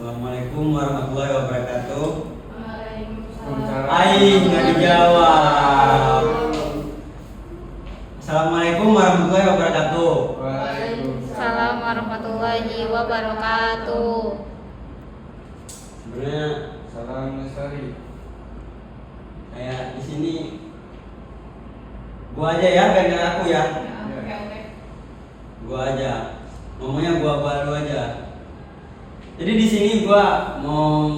Assalamualaikum warahmatullahi wabarakatuh. Waalaikumsalam. Aing nggak dijawab. Assalamualaikum warahmatullahi wabarakatuh. Waalaikumsalam warahmatullahi wabarakatuh. Sebenarnya Salam lestari. kayak di sini gua aja ya, biar aku ya. Oke. Gua aja. Ngomongnya gua lu aja. Jadi di sini gua mau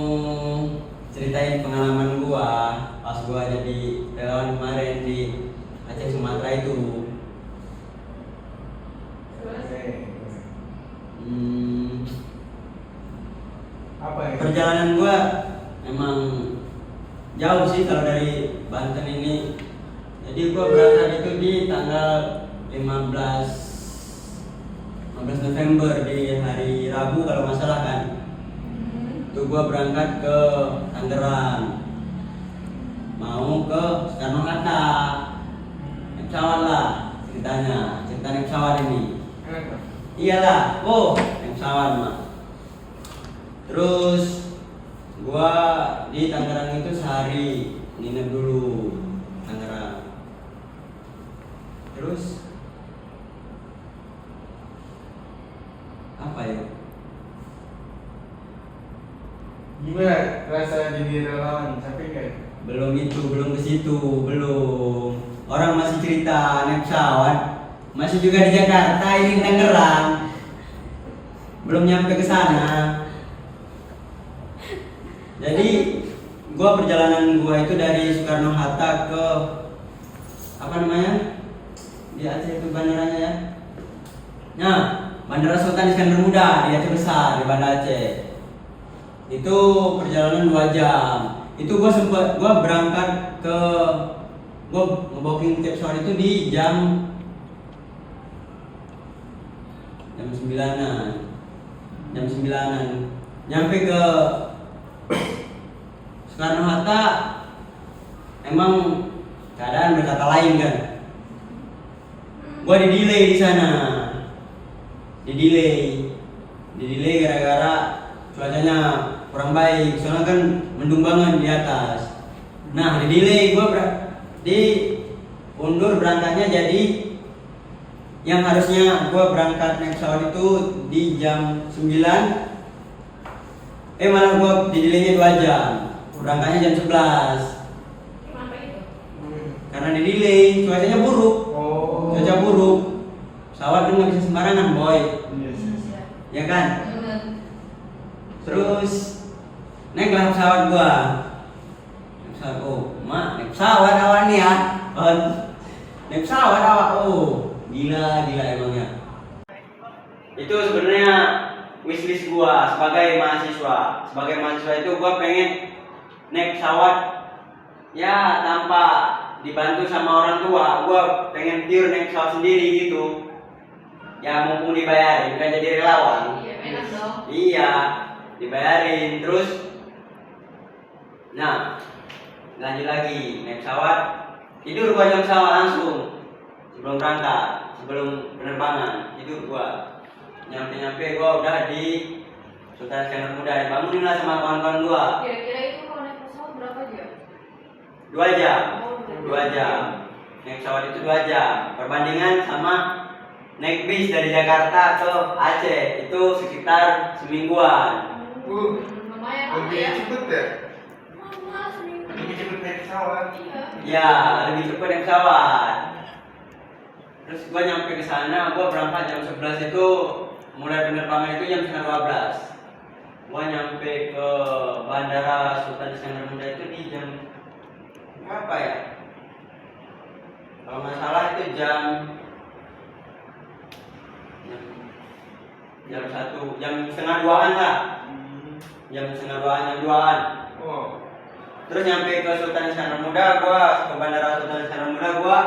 ceritain pengalaman gua pas gua jadi relawan kemarin di Aceh Sumatera itu. Apa ya? Perjalanan gua emang jauh sih kalau dari Banten ini. Jadi gua berangkat itu di tanggal 15 November di hari Rabu kalau nggak salah kan. Itu gua berangkat ke Tangerang. Mau ke Soekarno-Hatta. Naik pesawat lah ceritanya. Cerita naik pesawat ini. Kenapa? Iyalah, naik pesawat mah. Terus gua di Tangerang itu sehari nginep dulu Tangerang. Terus apa ya? Gimana rasa jadi relawan? Capek nggak? Belum ke situ, belum. Orang masih cerita naik pesawat, masih juga di Jakarta, ini Tangerang. Belum nyampe ke sana. Jadi perjalanan gua itu dari Soekarno Hatta ke apa namanya? Di Aceh itu bandaranya ya. Nah, Bandara Sultan Iskandar Muda di Aceh Besar di Banda Aceh. Itu perjalanan 2 jam. Itu gua berangkat ke gua ngebooking tiket pesawat itu di jam 9-an. Jam 9-an. Nyampe ke Soekarno Hatta emang keadaan berkata lain kan. Gua di-delay di sana. Di-delay gara-gara cuacanya kurang baik, soalnya kan mendung banget di atas. Nah, di-delay undur berangkatnya, jadi yang harusnya gua berangkat naik pesawat itu di jam 9, malah gua di-delaynya 2 jam. Berangkatnya jam 11. Kenapa itu? Karena di-delay, cuacanya buruk. Cuaca buruk. Pesawat kan nggak bisa sembarangan, boy. Ya kan? Terus naiklah pesawat gua. Naik pesawat awak nih ya. Naik pesawat awak, gila emangnya. Itu sebenarnya wishlist gua sebagai mahasiswa. Sebagai mahasiswa itu gua pengen naik pesawat ya tanpa dibantu sama orang tua. Gua pengen pure naik pesawat sendiri gitu. Ya mumpung dibayarin kan jadi relawan. Iya, enak dong. Iya, dibayarin terus. Nah, lanjut lagi naik pesawat. Tidur gua jam pesawat langsung sebelum berangkat, sebelum penerbangan. Tidur gua. Nyampe gua udah di Sultan Iskandar Muda. Dibangunin lah sama kawan-kawan gua. Kira-kira itu kalau naik pesawat berapa jam? 2 jam. Oh, 2 jam. Naik pesawat itu 2 jam. Perbandingan sama naik bis dari Jakarta ke Aceh itu sekitar semingguan. Lumayan lama Lebih ya. cepet ya? Lama seminggu. Lebih cepet naik pesawat. Iya. Ya, lebih cepat naik pesawat. Terus gua nyampe ke sana, gua berangkat jam 11 itu, mulai penerbangan itu jam setengah 12. Gua nyampe ke Bandara Sultan Iskandar Muda itu di jam berapa ya? Kalau nggak salah itu jam 1, jam setengah 2-an lah. Jam setengah 2-an, jam 2-an. Terus nyampe ke Sultan Iskandar Muda, ke Bandara Sultan Iskandar Muda, gua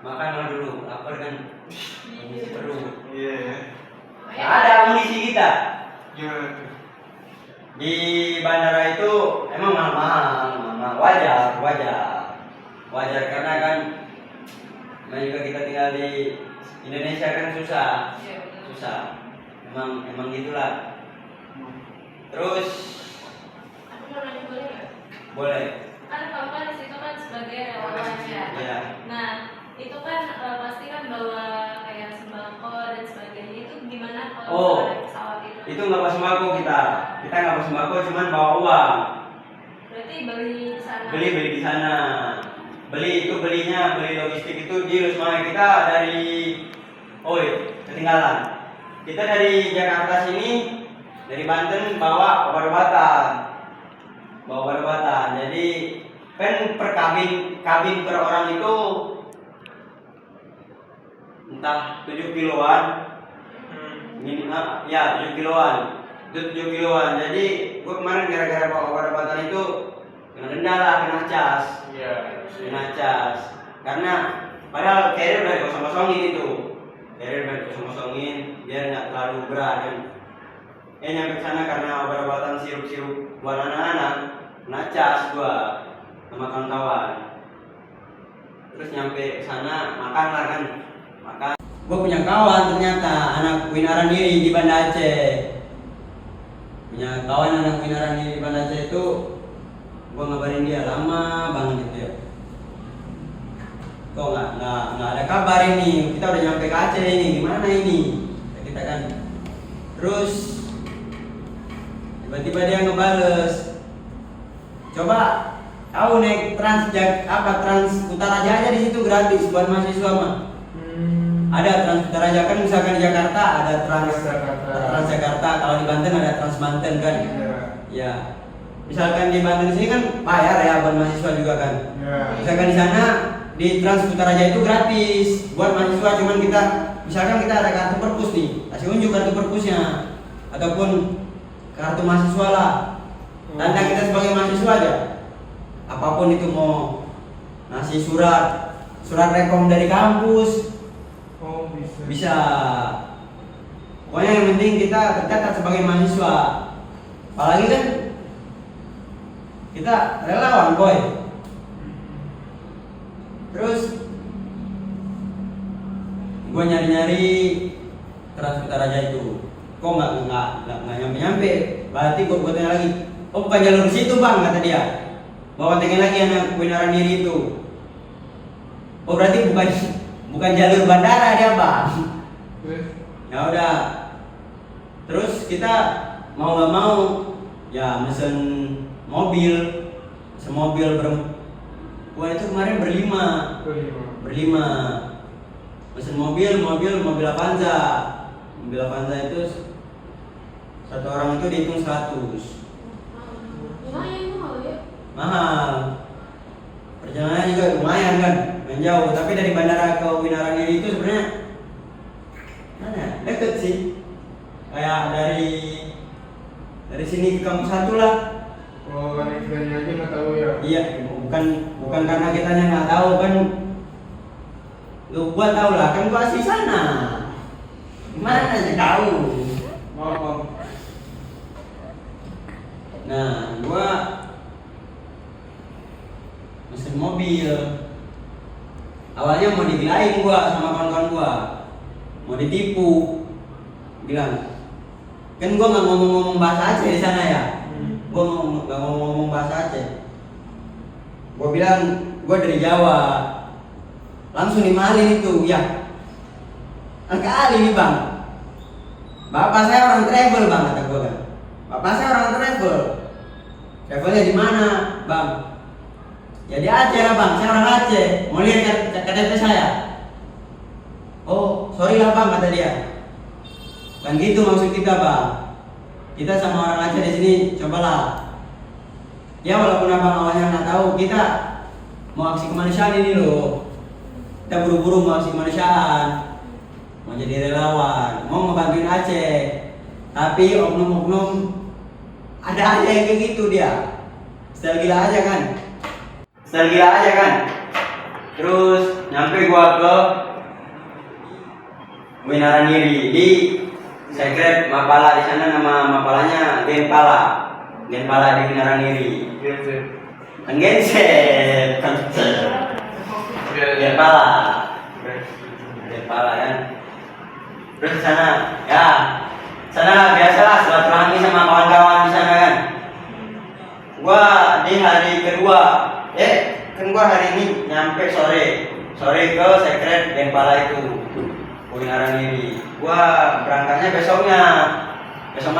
makan lah dulu, lapar kan. Mengisi perut. Iya. Nggak ada amunisi kita. Gimana tuh? Di bandara itu emang mahal. Wajar karena kan juga kita tinggal di Indonesia kan susah. Iya, betul. Susah. emang gitulah. Terus Aku mau nanya boleh nggak? boleh. Kan kamu kan di situ kan sebagai relawan ya. Iya. Nah, itu kan pasti kan bawa kayak sembako dan sebagainya. Itu gimana kalau Oh, misalnya naik pesawat itu? Itu nggak bawa sembako kita nggak bawa sembako, cuman bawa uang. Berarti beli di sana. Beli di sana. Beli logistik itu di Lusmaya. Kita dari ketinggalan. Kita dari Jakarta sini, dari Banten bawa obat-obatan. Jadi kan per kabin per orang itu entah 7 kiloan. Minimal ya 7 kiloan. Itu 7 kiloan. Jadi gua kemarin gara-gara bawa obat-obatan itu kena denda lah, kena cas. Iya. Kena cas. Karena padahal carrier udah kosong-kosongin itu. Biar nggak terlalu berat kan. Nyampe sana karena obat-obatan sirup-sirup buat anak-anak, kena cas gua sama kawan-kawan. Terus nyampe sana makan lah kan. Gua punya kawan ternyata anak Winaran Diri di Banda Aceh. Punya kawan anak Winaran Diri di Banda Aceh itu gua ngabarin dia lama banget gitu ya. Kok nggak ada kabar ini, kita udah nyampe ke Aceh ini, gimana ini? Kita kan. Terus tiba-tiba dia ngebales, coba kau naik Trans Utara aja di situ gratis buat mahasiswa mah. Ada Trans Utara aja kan, misalkan di Jakarta ada Trans Jakarta, kalau di Banten ada Trans Banten kan. Ya. Misalkan di Banten sini kan bayar ya buat mahasiswa juga kan. Misalkan di sana di Trans Utara aja itu gratis buat mahasiswa, cuman misalkan kita ada kartu perpus nih, kasih unjuk kartu perpusnya ataupun kartu mahasiswa lah, tanda kita sebagai mahasiswa aja, apapun itu, mau ngasih surat rekom dari kampus bisa, pokoknya yang penting kita tercatat sebagai mahasiswa. Apalagi kan kita relawan boy. Terus gue nyari Trans Utara aja itu, kok nggak nyampe. Berarti gue tanya lagi, oh bukan jalur situ bang, kata dia. Bawa tanya lagi anak Winaran Diri itu. Oh berarti bukan jalur bandara dia bang. Ya udah. Terus kita mau nggak mau ya mesen mobil Gua itu kemarin berlima. Mesin mobil Avanza. Mobil Avanza itu satu orang itu dihitung 100. Lumayan mahal ya? Mahal. Perjalanannya juga lumayan kan, jauh. Tapi dari bandara ke Winaran Diri itu sebenarnya deket sih. Kayak dari sini ke kampus 1 lah. Oh, kan istilahnya aja nggak tahu ya? Iya, bukan karena kitanya nggak tahu kan. Lu gua tahu lah, kan gua asli sana. Gimana aja tahu. Maaf. Nah, gua mesin mobil. Awalnya mau digilain gua sama kawan-kawan gua. Mau ditipu. Bilang, kan gua nggak ngomong bahasa Aceh di sana ya. Gue nggak ngomong bahasa Aceh. Gue bilang gue dari Jawa. Langsung dimalin itu, ya. Kali nih bang. Bapak saya orang travel bang, kata gue kan. Bapak saya orang travel. Travelnya di mana bang? Ya di Aceh lah bang. Saya orang Aceh. Mau lihat KTP saya? Oh sorry lah bang, kata dia. Kan gitu maksud kita bang. Kita sama orang Aceh di sini, cobalah. Ya walaupun abang awalnya nggak tahu, kita mau aksi kemanusiaan ini loh. Kita buru-buru mau aksi kemanusiaan, mau jadi relawan, mau ngebantuin Aceh. Tapi oknum-oknum ada aja yang kayak gitu dia. Style gila aja kan. Terus nyampe gua ke Winaran Diri di Sekret Mapala. Di sana nama Mapalanya Genpala di Winaran Diri. Genset. Genpala kan. Terus di sana ya Sana biasalah silaturahmi sama kawan-kawan di sana kan. Gua di hari kedua, kan gua hari ini nyampe sore ke sekret Denpala itu, Kuningaran ini. Gua berangkatnya besok malam. Besok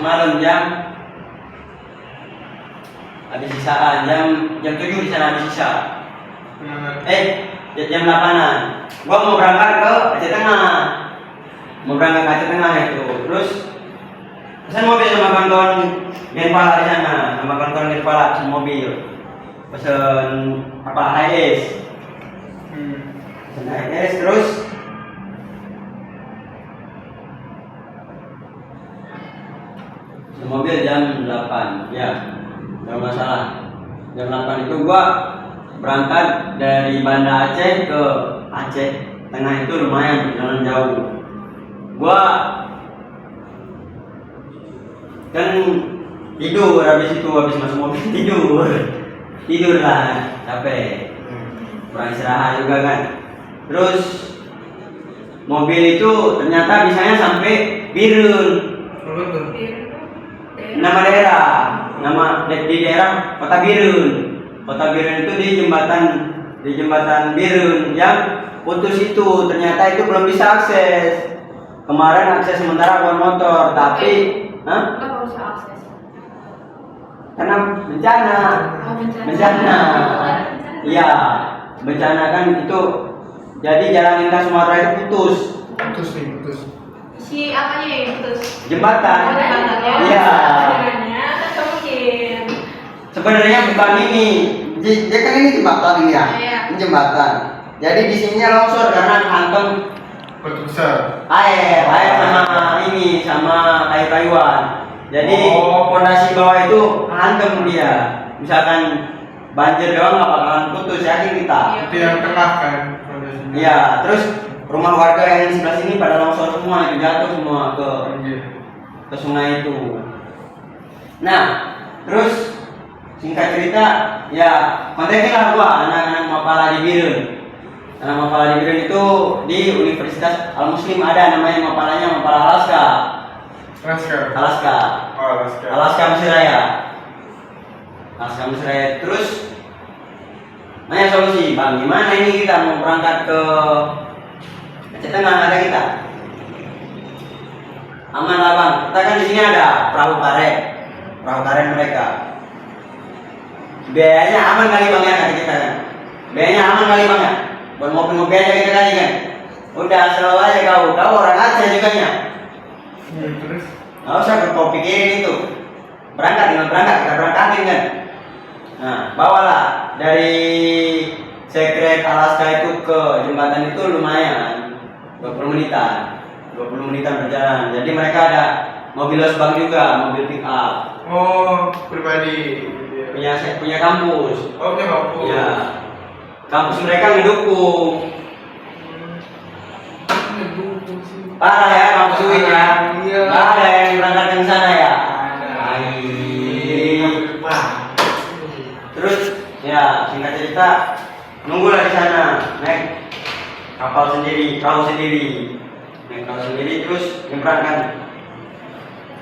malam jam habis sisaan jam 7 di sana habis sisa. Jam 8-an. Gua mau berangkat ke Aceh Tengah. Itu. Terus pesan mobil sama kawan-kawan Denpala di sana, pesan mobil. Pesan HIS. Pesan HIS terus mobil jam 8, ya, nggak masalah. Jam 8 itu gua berangkat dari Banda Aceh ke Aceh Tengah itu lumayan perjalanan jauh. Gua kan tidur habis masuk mobil tidur lah, capek, kurang istirahat juga kan. Terus mobil itu ternyata bisanya sampai Birun. Nama daerah, di daerah Kota Birun. Kota Birun itu di jembatan Birun yang putus itu. Ternyata itu belum bisa akses. Kemarin akses sementara buat motor, tapi Kenapa bisa akses? karena bencana. Iya, bencana kan itu. Jadi jalan lintas Sumatera itu putus. Si apanya yang putus? Jembatan. Iya. Mungkin. Sebenarnya bukan ini. Dia kan ini jembatan ini ya. Iya. Ini jembatan. Jadi di sininya longsor karena hantam air sama kayu-kayuan. Jadi pondasi bawah itu hantam dia. Misalkan banjir doang nggak bakalan putus, yakin kita. Itu yang tengah kan. Iya, terus rumah warga yang di sebelah sini pada longsor semua, itu jatuh semua ke sungai itu. Nah, terus singkat cerita, ya konteksnya lah gua anak-anak Mapala di Birun. Anak Mapala di Birun itu di Universitas Al Muslim ada namanya Mapalanya Mapala Alaska. Alaska Mesir Raya. Terus nanya solusi, Bang, gimana ini kita mau berangkat ke Aceh Tengah, ada kita? Aman lah Bang, kita kan di sini ada perahu karet mereka. Biayanya aman kali Bang ya, kata kita kan. Biayanya aman kali Bang ya. Buat mobil aja kita kali kan. Udah selalu aja kau orang Aceh juga ya. Terus? Nggak usah kau pikirin itu. Kita berangkatin kan. Nah, bawalah dari sekret Alaska itu ke jembatan itu lumayan 20 menitan berjalan. Jadi mereka ada mobil losbang juga, mobil pick up. Oh, pribadi. Punya kampus. Oh, punya kampus. Ya. Kampus mereka ngedukung. Parah ya kampus UIN ya. Iya. Nggak ada yang berangkat ke sana ya. Terus ya singkat cerita nunggulah di sana, naik perahu sendiri terus nyebrangkan.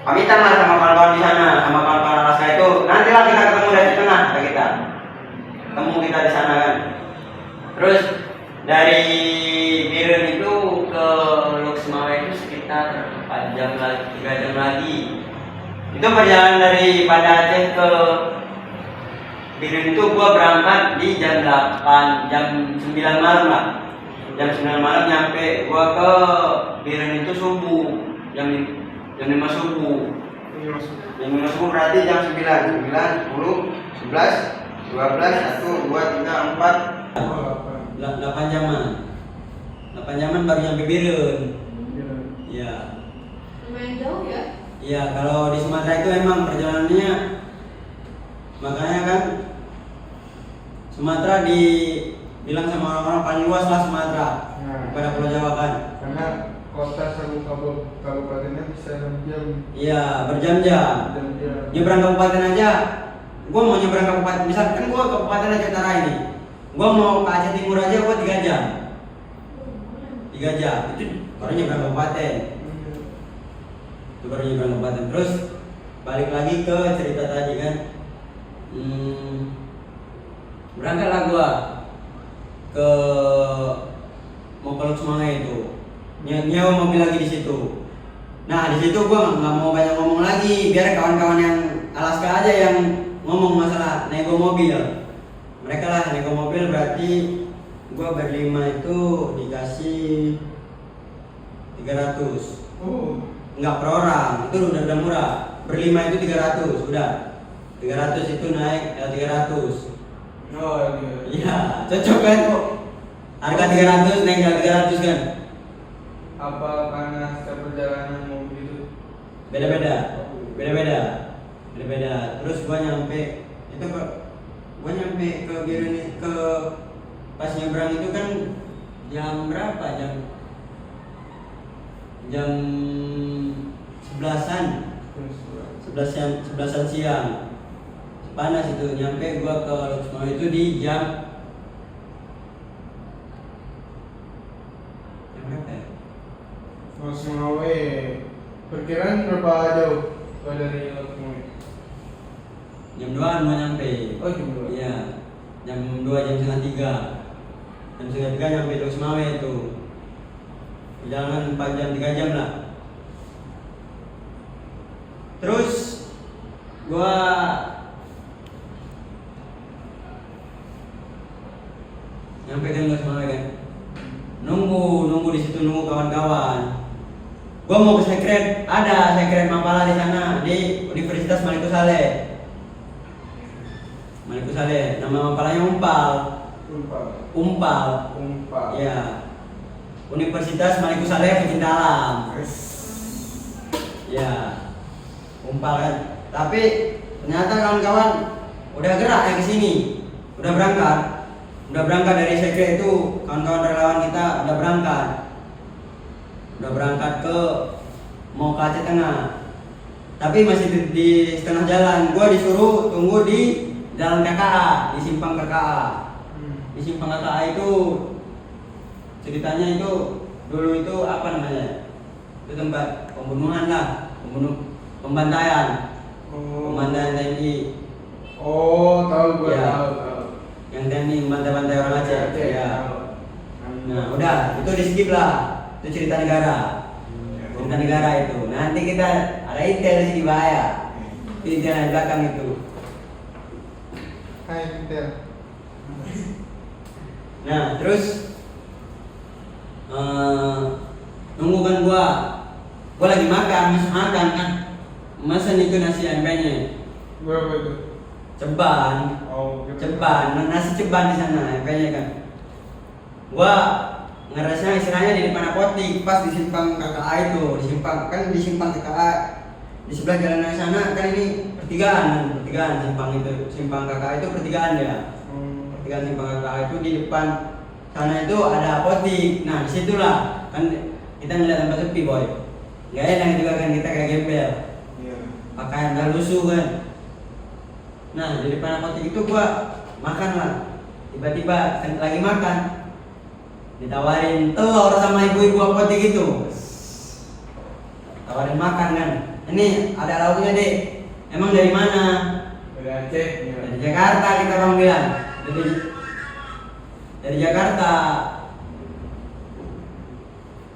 Pamitan lah sama kawan-kawan di sana, sama kawan-kawan Alaska itu. Nantilah kita ketemu dari tengah, kita di sana kan. Terus dari Birun itu ke Luxmawe itu sekitar 3 jam lagi. Itu perjalanan dari Banda Aceh ke Birun itu gua berangkat di jam 9 malam lah. Jam 9 malam nyampe gua ke Birun itu subuh, jam 5 subuh. Jam 5 subuh berarti jam 9, 10, 11, 12, 1, 2, 3, 4, 8 jaman. 8 jaman baru nyampe Birun. Iya. Lumayan jauh ya? Iya, kalau di Sumatera itu emang perjalanannya, makanya kan Sumatera dibilang sama orang-orang paling luas lah Sumatera pada Pulau Jawa kan. Karena kota satu kabupatennya bisa 6 jam. Iya, berjam-jam. Nyebrang kabupaten aja, gua mau nyebrang kabupaten, misalkan gua kabupaten Aceh Utara ini, gua mau ke Aceh Timur aja gua 3 jam. 3 jam. Itu baru nyebrang kabupaten. Itu baru nyebrang kabupaten. Terus balik lagi ke cerita tadi kan. Berangkatlah gua ke mau ke Luxmanga itu, nyewa mobil lagi di situ. Nah di situ gua nggak mau banyak ngomong lagi, biar kawan-kawan yang Alaska aja yang ngomong masalah nego mobil. Mereka lah nego mobil, berarti gua berlima itu dikasih 300. Nggak per orang, itu udah murah. Berlima itu 300, udah 300 itu naik 300. Oh Iya, cocok kan? Harga 300 naik 300 kan? Apa karena setiap perjalanan mobil itu Beda-beda. Terus gua nyampe ke Biru ini, ke pas nyebrang itu kan jam berapa? Jam 11-an. 11-an siang. Panas itu, nyampe gua ke Luxmanga itu di jam berapa ya? Mas Mengawe perkiraan berapa jauh kalau dari Luxmanga? Jam 2-an mau nyampe. Oh jam 2. Iya, jam 2, jam setengah 3. Jam setengah 3 nyampe Luxmanga itu. Perjalanan 4 jam, 3 jam lah. Terus gua nyampe kan Luxmanga kan. Nunggu di situ, nunggu kawan-kawan. Gua mau ke sekret, ada sekret Mapala di sana di Universitas Malikusale. Nama Mapalanya Umpal. Ya. Universitas Malikusale Pecinta Alam. Ya. Umpal kan. Tapi ternyata kawan-kawan udah gerak ya ke sini. Udah berangkat dari sekret itu, kawan-kawan relawan kita udah berangkat ke mau ke Aceh Tengah. Tapi masih di setengah jalan, gua disuruh tunggu di jalan KKA, di simpang KKA. Di simpang KKA itu ceritanya itu dulu itu apa namanya? Itu tempat pembunuhan lah, pembantaian TNI. Oh, tahu gua Ya. tahu. Yang TNI membantai orang Aceh. Ya. Nah, udah, itu di skip lah. Itu cerita negara itu. Nanti kita ada intel di bahaya. Intel di belakang itu. Hai Intel. Nah, terus nunggu kan gua lagi makan kan. Mesen itu nasi MP-nya. Berapa itu? Ceban. Nasi ceban di sana MP-nya kan. Gua ngerasnya istilahnya di depan apotik, pas di simpang KKA itu, di simpang KKA di sebelah jalan ke sana kan ini pertigaan simpang KKA itu pertigaan ya. Pertigaan simpang KKA itu di depan sana itu ada apotik. Nah disitulah kan kita ngeliat tempat sepi boy. Gak enak juga kan kita kayak gembel. Pakaian dah lusuh kan. Nah di depan apotik itu gua makan lah. Tiba-tiba lagi makan, ditawarin telur sama ibu-ibu apotek itu. Tawarin makan kan. Ini ada lauknya dek. Emang dari mana? Dari Aceh. Dari Jakarta kita panggilan. Dari Jakarta.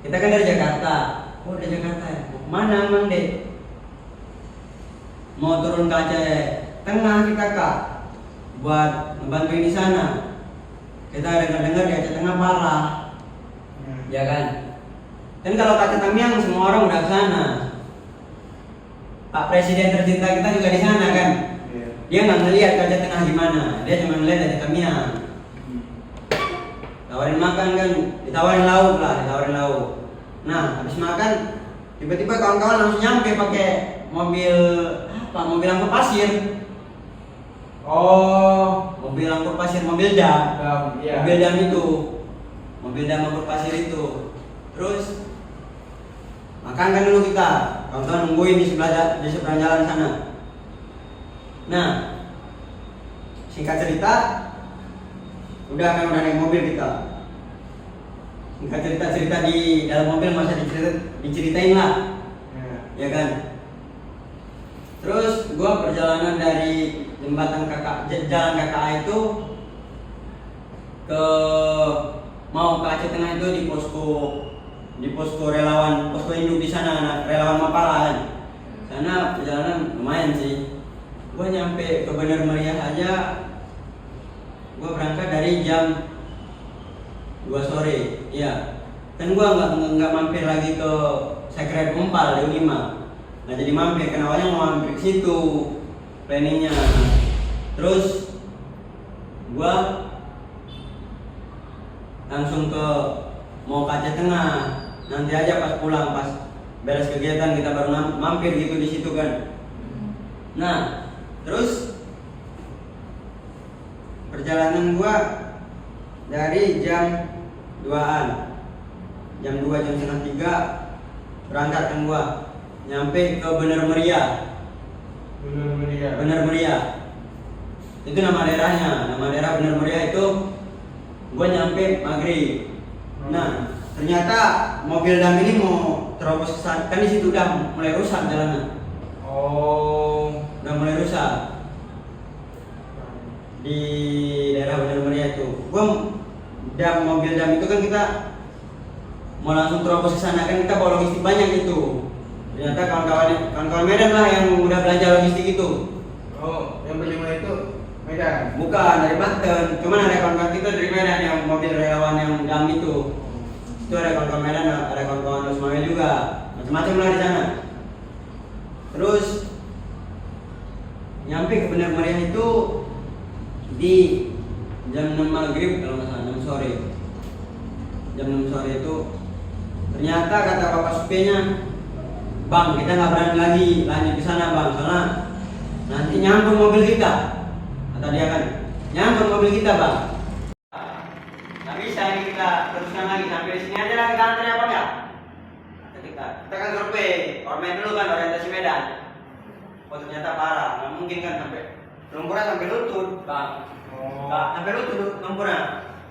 Kita kan dari Jakarta. Oh dari Jakarta ya. Mau kemana emang dek? Mau turun ke Aceh Tengah kita kak. Buat ngebantuin di sana. Kita dengar-dengar di Aceh Tengah parah. Ya kan? Dan kalau Aceh Tamiang semua orang udah ke sana. Pak Presiden tercinta kita juga di sana kan? Dia nggak ngelihat ke Aceh Tengah gimana, dia cuma ngelihat Aceh Tamiang. Tawarin makan kan, ditawarin lauk. Nah, habis makan, tiba-tiba kawan-kawan langsung nyampe pakai mobil angkut pasir. Oh, Mobil angkut pasir, mobil dam. iya. Mobil dam itu. Mobil dam angkut pasir itu. Terus makan kan dulu kita. Kawan-kawan nungguin di seberang jalan sana. Nah, singkat cerita, udah naik mobil kita. nggak cerita di dalam mobil masa diceritain lah, ya kan. Terus gua perjalanan dari jembatan jalan KKA itu ke mau ke Aceh Tengah itu di posko relawan, posko induk di sana, relawan Mapala kan. Sana perjalanan lumayan sih. Gua nyampe ke Bener Meriah aja, gua berangkat dari jam 2 sore, iya. Kan gua nggak mampir lagi ke Sekret Empal di U5. Nah jadi mampir, kan awalnya mau mampir ke situ planningnya. Terus gua langsung mau ke Aceh Tengah. Nanti aja pas pulang, pas beres kegiatan kita baru mampir gitu di situ kan. Nah, terus perjalanan gua dari jam 2-an, jam 2, jam setengah 3 berangkat kan gua, nyampe ke Bener Meriah. Bener Meriah itu nama daerahnya, nama daerah Bener Meriah itu gua nyampe maghrib. Nah ternyata mobil dam ini mau terobos ke sana, kan di situ udah mulai rusak jalanan. Udah mulai rusak di daerah Bener Meriah itu. Mobil dam itu kan kita mau langsung terobos ke sana, kan kita bawa logistik banyak itu. Ternyata kawan-kawan Medan lah yang udah belanja logistik itu. Yang berlima itu Medan? Bukan, dari Banten. Cuman ada kawan-kawan kita dari Medan yang mobil relawan yang dam itu. Itu ada kawan-kawan Medan, ada kawan-kawan Osmawi juga. Macam-macam lah di sana. Terus nyampe ke Bener Meriah itu di jam 6 maghrib kalau nggak salah, 6 sore. Jam 6 sore itu ternyata kata bapak supirnya, "Bang, kita nggak berani lagi lanjut ke sana bang, soalnya nanti nyambung mobil kita." Kata dia kan, "Nyambung mobil kita bang. Nggak bisa ini kita teruskan lagi sampai di sini aja lah, kita antar apa enggak?" Kita kan survei, ormen dulu kan, orientasi Medan. Oh ternyata parah, nggak mungkin kan lumpurnya sampai lutut bang. Nggak sampai lutut lumpurnya.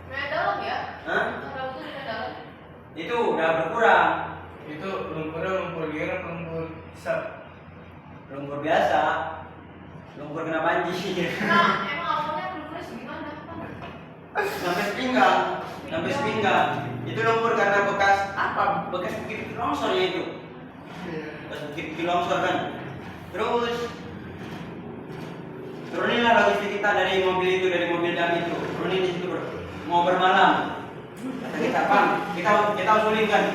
Nah, dalam ya? Hah? Kalau itu udah dalam. Itu udah berkurang. Itu lumpurnya lumpur liar, lumpur sap. Lumpur biasa, lumpur kena banjir. Nah, emang awalnya lumpurnya segimana? sampai sepinggang. Itu lumpur karena bekas bukit longsornya itu. Bekas bukit longsor kan. Terus turuninlah logistik kita dari mobil dam itu. Turunin di situ mau bermalam. Kata kita, "Bang, kita usulin kan.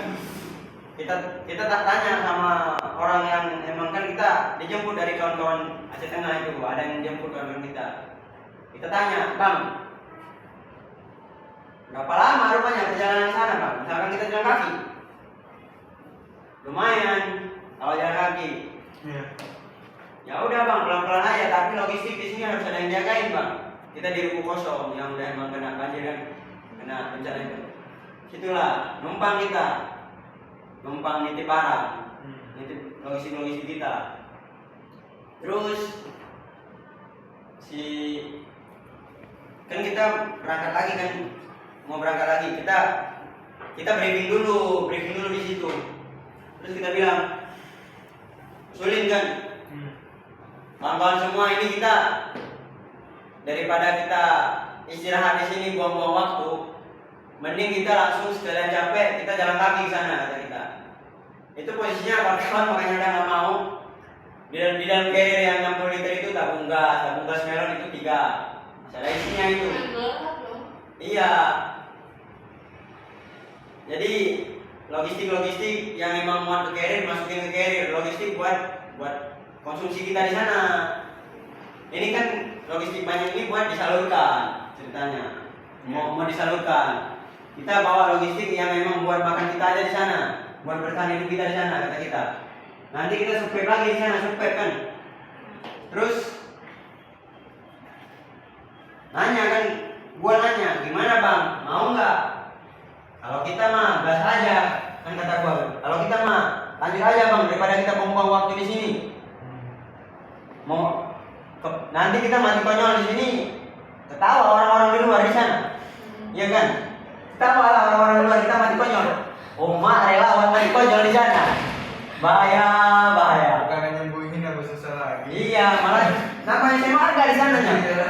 Kita tak tanya sama orang yang emang kan kita dijemput dari kawan-kawan Aceh Tengah itu, ada yang jemput kawan kita. Kita tanya, "Bang, berapa lama rupanya perjalanan ke sana, Bang? Misalkan kita jalan kaki." Lumayan kalau jalan kaki. Ya udah Bang, pelan-pelan aja, tapi logistik di sini harus ada yang jagain, Bang. Kita di Ruku Kosong yang udah emang kena banjir kan, kena bencana itu. Situlah numpang nitip barang, nitip logistik kita. Terus kan kita mau berangkat lagi, kita briefing dulu di situ. Terus kita bilang, "Sulit kan, kawan-kawan semua ini kita daripada kita istirahat di sini buang-buang waktu, mending kita langsung sekalian capek kita jalan kaki ke sana," kata kita. Itu posisinya kawan-kawan makanya udah nggak mau. Di dalam carrier yang 60 liter itu tabung gas melon itu 3. Ada isinya itu. Iya. Jadi logistik yang emang muat ke carrier masukin ke carrier, logistik buat konsumsi kita di sana. Ini kan logistik banyak ini buat disalurkan ceritanya. Mau disalurkan. Kita bawa logistik yang memang buat makan kita aja di sana, buat bertahan hidup kita di sana, kata kita. Nanti kita survei lagi di sana, kan. Terus gua nanya, "Gimana Bang? Mau nggak?" "Kalau kita mah gas aja," kan kata gua. "Kalau kita mah lanjut aja Bang, daripada kita buang-buang waktu di sini. Nanti kita mati konyol di sini, ketawa orang-orang di luar di sana, iya kan? Kita malah orang-orang luar kita mati konyol. Umat relawan mati konyol di sana. Bahaya, bahaya. Bukan nyembuhin apa susah lagi. Iya, malah namanya saya warga di sananya. Iya.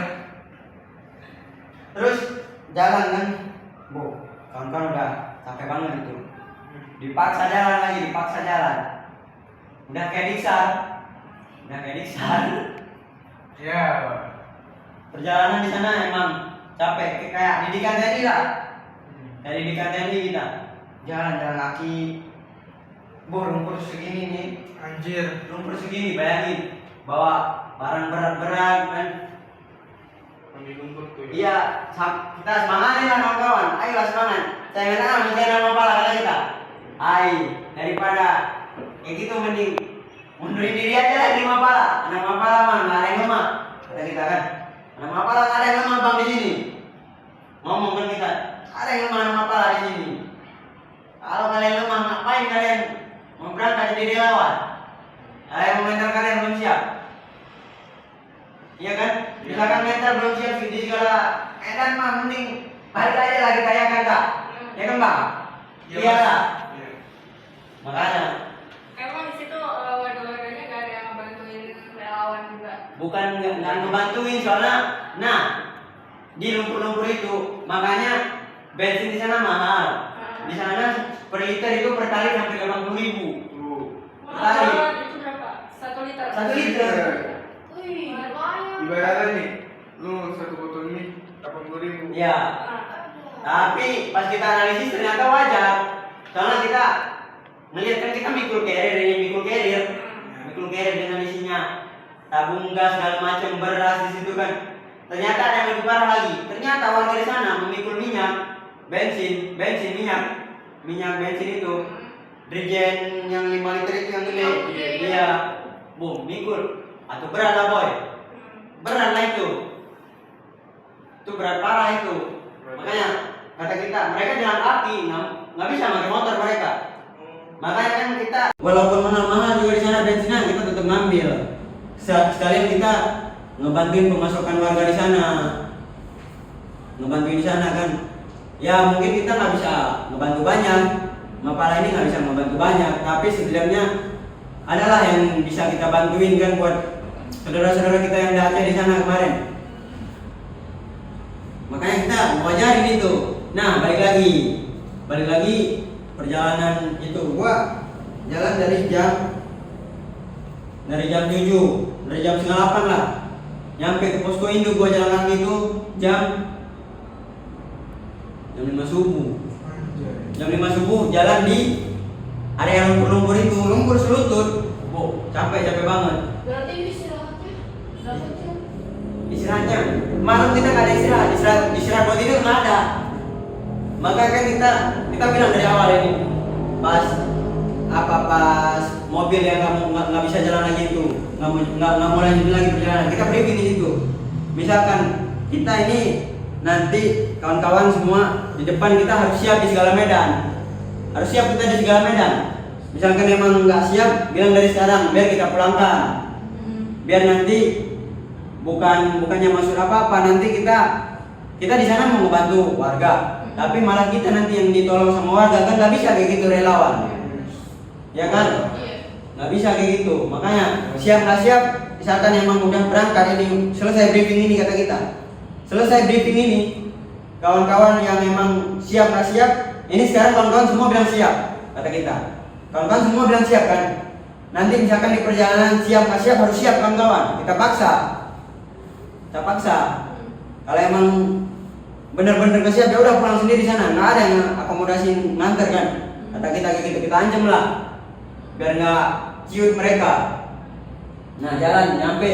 Terus jalan kan, bu, kawan-kawan udah capek banget itu. Dipaksa jalan lagi, dipaksa jalan. Udah kayak diksar, Iya. Perjalanan di sana emang capek, kayak didikan TNI lah. Dari didikan TNI kita, jalan kaki, lumpur segini nih, Anjir. lumpur segini, bayangin, bawa barang berat-berat kan. Ambil lumpur tuh. Iya, kita semangatin lah kawan-kawan. Ayolah semangat. Saya kata mencari nama pala kata kita. Daripada kayak gitu mending mundurin diri aja lah di Mapala. Anak Mapala mah nggak ada yang lemah. Kata kita kan. Anak Mapala nggak ada yang lemah bang di sini. Ngomong kan kita. Ada yang lemah anak Mapala di sini. Kalau kalian lemah ngapain kalian mau berangkat jadi relawan? Ada yang mental kalian belum siap. Iya kan? Misalkan mental belum siap di segala edan mah mending balik aja lah kita ya kan kak? Ya kan bang? Iya lah. Iya. Makanya Emang di situ warga-warganya gak ada yang bantuin relawan juga. bukan nggak ngebantuin soalnya, nah di lumpur-lumpur itu makanya bensin di sana mahal. Di sana per liter itu per kali sampai 80.000. Tuh. Kali. Itu berapa? 1 liter. 1 liter. Wih, lumayan. Ibaratnya nih, lu satu botol ini 80.000. Ya. Tapi pas kita analisis ternyata wajar. Soalnya kita melihat kan kita mikul carrier dengan isinya tabung gas segala macam beras di situ kan. Ternyata ada yang lebih parah lagi. Ternyata warga di sana memikul minyak, bensin bensin itu. Drigen yang 5 liter itu yang gede. Iya. Boom, mikul. Atau berat lah boy. Berat lah itu. Itu berat parah itu. Makanya kata kita mereka jalan kaki, nggak bisa pakai motor mereka. Makanya kan kita walaupun mahal-mahal juga di sana bensinnya kita tetap ngambil. Sekalian kita ngebantuin pemasukan warga di sana, ngebantuin di sana kan. Ya mungkin kita nggak bisa ngebantu banyak, Mapala ini nggak bisa ngebantu banyak, tapi setidaknya adalah yang bisa kita bantuin kan buat saudara-saudara kita yang di Aceh di sana kemarin. Makanya kita mewajarin itu. Nah balik lagi perjalanan itu gua jalan dari jam 7, dari jam setengah 8 lah, nyampe ke posko induk. Gua jalan kaki itu jam 5 subuh. Jam 5 subuh jalan di area lumpur-lumpur itu, lumpur selutut. Capek banget. Berarti istirahatnya berapa jam? Istirahatnya malam kita nggak ada istirahat buat tidur nggak ada. Maka kan kita bilang dari awal ini pas mobil yang nggak bisa jalan lagi itu nggak mau lanjut lagi perjalanan, kita briefing di situ. Misalkan kita ini nanti kawan-kawan semua di depan kita harus siap di segala medan, Misalkan emang nggak siap, bilang dari sekarang biar kita pulangkan, biar nanti bukannya maksud apa-apa, nanti kita di sana mau membantu warga, tapi malah kita nanti yang ditolong sama warga, kan nggak bisa kayak gitu relawan, ya kan? Nggak bisa kayak gitu. Makanya siap nggak siap, misalkan emang udah berangkat ini, selesai briefing ini kata kita, kawan-kawan yang emang siap nggak siap, ini sekarang kawan-kawan semua bilang siap kata kita. Kawan-kawan semua bilang siap kan? Nanti misalkan di perjalanan siap nggak siap harus siap kawan-kawan. Kita paksa. Kalau emang bener-bener nggak siap ya udah pulang sendiri sana. Nggak ada yang akomodasi nganter kan? Kata kita kayak gitu, kita ancam lah. Biar nggak ciut mereka. Nah jalan nyampe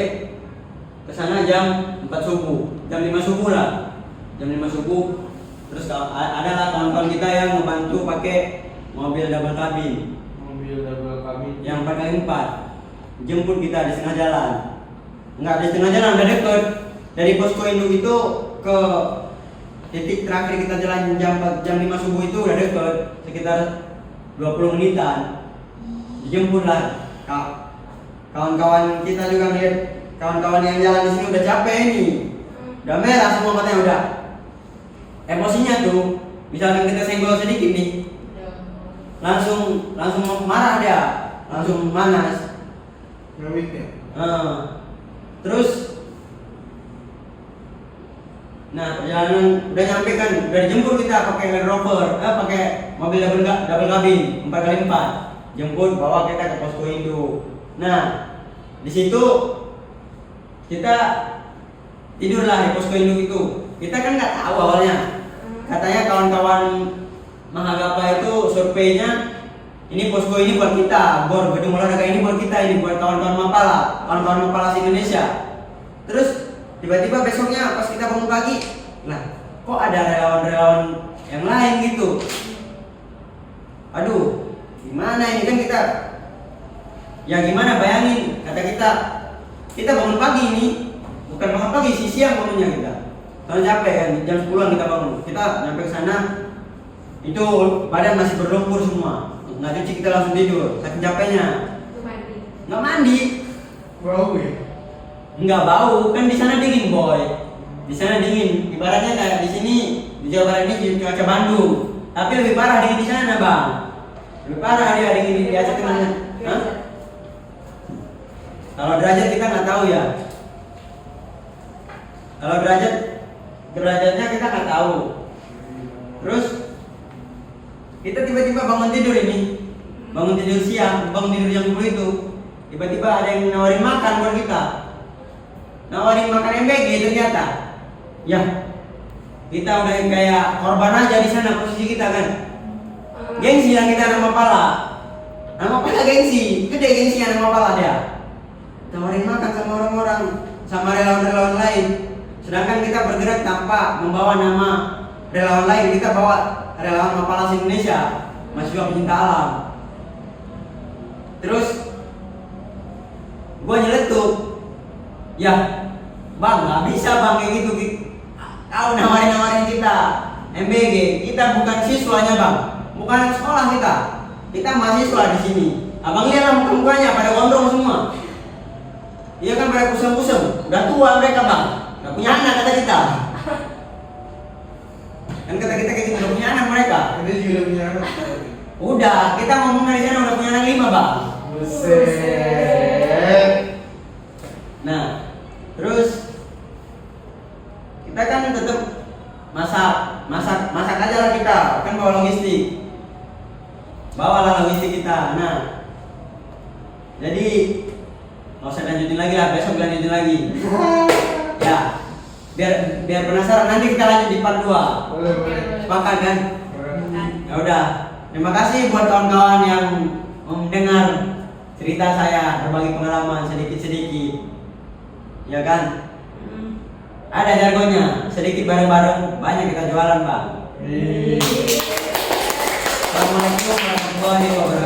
ke sana jam 4 subuh, jam 5 subuh lah. Jam 5 subuh. Terus ada lah kawan-kawan kita yang membantu pakai mobil double cabin. Yang 4x4 jemput kita di setengah jalan. Enggak di setengah jalan, udah deket. Dari posko induk itu ke titik terakhir kita jalan jam 5 subuh itu udah deket, sekitar 20 menitan. Dijemput lah. Kawan-kawan kita juga ngeliat kawan-kawan yang jalan di sini udah capek ini. Udah merah semua matanya udah. Emosinya tuh Misalkan kita senggol sedikit nih, langsung marah dia, langsung manas. Ngawitnya. Terus, nah perjalanan udah nyampe kan, udah dijemput kita pakai Land Rover, pakai mobil double cabin 4x4, jemput bawa kita ke posko induk. Nah, di situ kita tidurlah di posko induk itu. Kita kan nggak tahu awalnya. Katanya kawan-kawan Mahagapa itu surveinya, ini posko ini buat kita, Gor gedung olahraga ini buat kita, ini buat kawan-kawan Mapala se-Indonesia. Terus tiba-tiba besoknya pas kita bangun pagi, lah kok ada relawan-relawan yang lain gitu. Aduh, gimana ini kan kita, ya gimana bayangin, kata kita bangun pagi ini, bukan bangun pagi sih, siang bangunnya kita. Karena capek kan, jam 10-an kita bangun. Kita nyampe ke sana, itu badan masih berlumpur semua. Nggak cuci, kita langsung tidur, saking capeknya. Nggak mandi. Bau ya? Nggak bau, kan di sana dingin boy. Di sana dingin, ibaratnya kayak di sini di Jawa Barat ini cuaca Bandung. Tapi lebih parah dingin di sana bang. Lebih parah dia dingin di Aceh Tengah. Hah? Kalau derajat kita nggak tahu ya. Kalau derajatnya kita nggak tahu. Terus kita tiba-tiba bangun tidur siang, bangun tidur jam 10 itu. Tiba-tiba ada yang nawarin makan buat kita. Nawarin makan MBG ternyata. Ya, kita udah kayak korban aja di sana posisi kita kan. Gengsi yang kita nama pala gengsi, gede gengsi yang nama pala dia. Nawarin makan sama orang-orang, sama relawan-relawan lain. Sedangkan kita bergerak tanpa membawa nama relawan lain, kita bawa relawan Mapala se-Indonesia, mahasiswa pecinta alam. Terus gua nyeletuk, ya bang nggak bisa bang kayak gitu. Kau nawarin kita MBG, kita bukan siswanya bang, bukan sekolah kita mahasiswa di sini. Abang lihatlah muka-mukanya pada gondrong semua. Iya kan pada kusem-kusem, udah tua mereka bang, udah punya anak kata kita. Kan kata kita kayak gitu, udah punya anak mereka. Ini juga punya anak. Udah, kita ngomong dari sana udah punya anak 5 bang. Buset. Nah, terus kita kan tetap masak aja lah kita, kan bawa logistik. Bawalah logistik kita. Nah, jadi nggak usah lanjutin lagi lah, besok lanjutin lagi. Ya, biar penasaran nanti kita lanjut di part 2. Boleh. Sepakat kan? Boleh. Ya udah. Terima kasih buat kawan-kawan yang mendengar cerita saya, berbagi pengalaman sedikit-sedikit. Ya kan? Ada jargonnya, sedikit bareng-bareng, banyak kita jualan, Bang. Assalamualaikum warahmatullahi wabarakatuh.